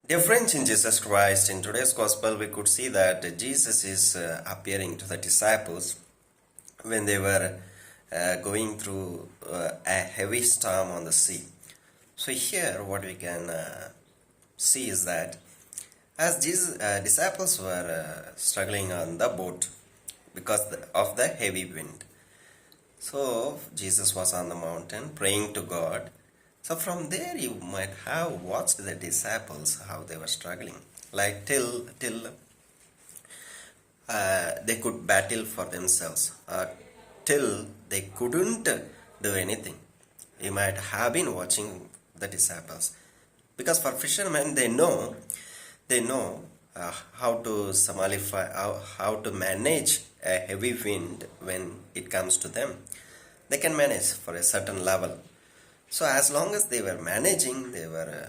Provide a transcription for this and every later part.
Dear friends in Jesus Christ, in today's Gospel, we could see that Jesus is appearing to the disciples when they were going through a heavy storm on the sea. So, here, what we can see is that as Jesus disciples were struggling on the boat because of the heavy wind, so Jesus was on the mountain praying to God. So from there you might have watched the disciples how they were struggling, like till they could battle for themselves, till they couldn't do anything. You might have been watching the disciples because for fishermen they know how to somalify, how to manage a heavy wind when it comes to them. They can manage for a certain level. So as long as they were managing, they were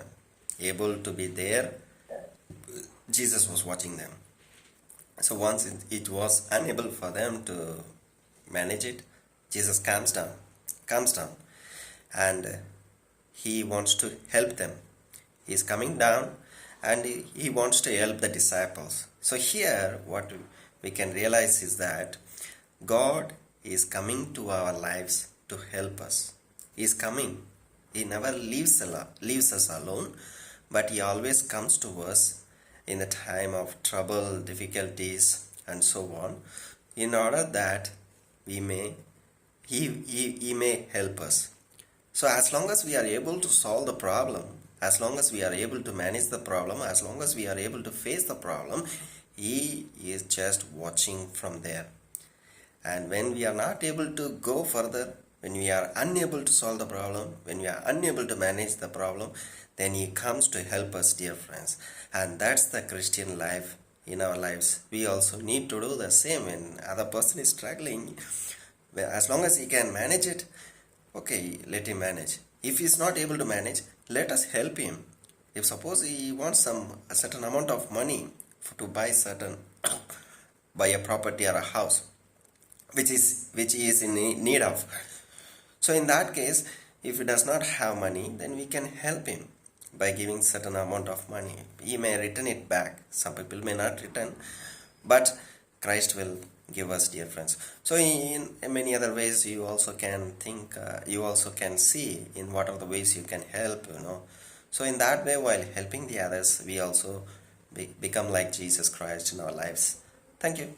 able to be there. Jesus was watching them. So once it was unable for them to manage it, Jesus comes down, and he wants to help them. He is coming down, and he wants to help the disciples. So here, what we can realize is that God is coming to our lives to help us. He is coming. He never leaves us alone, but He always comes to us in the time of trouble, difficulties, and so on, in order that we may He may help us. So as long as we are able to solve the problem, as long as we are able to manage the problem, as long as we are able to face the problem, He is just watching from there. And when we are not able to go further, when we are unable to solve the problem, when we are unable to manage the problem, then He comes to help us, dear friends. And that's the Christian life in our lives. We also need to do the same. When other person is struggling, as long as he can manage it, okay, let him manage. If he is not able to manage, let us help him. If suppose he wants a certain amount of money to buy buy a property or a house, which he is in need of. So in that case, if he does not have money, then we can help him by giving certain amount of money. He may return it back. Some people may not return, but Christ will give us, dear friends. So in many other ways, you also can think, you also can see in what are the ways you can help, So in that way, while helping the others, we also become like Jesus Christ in our lives. Thank you.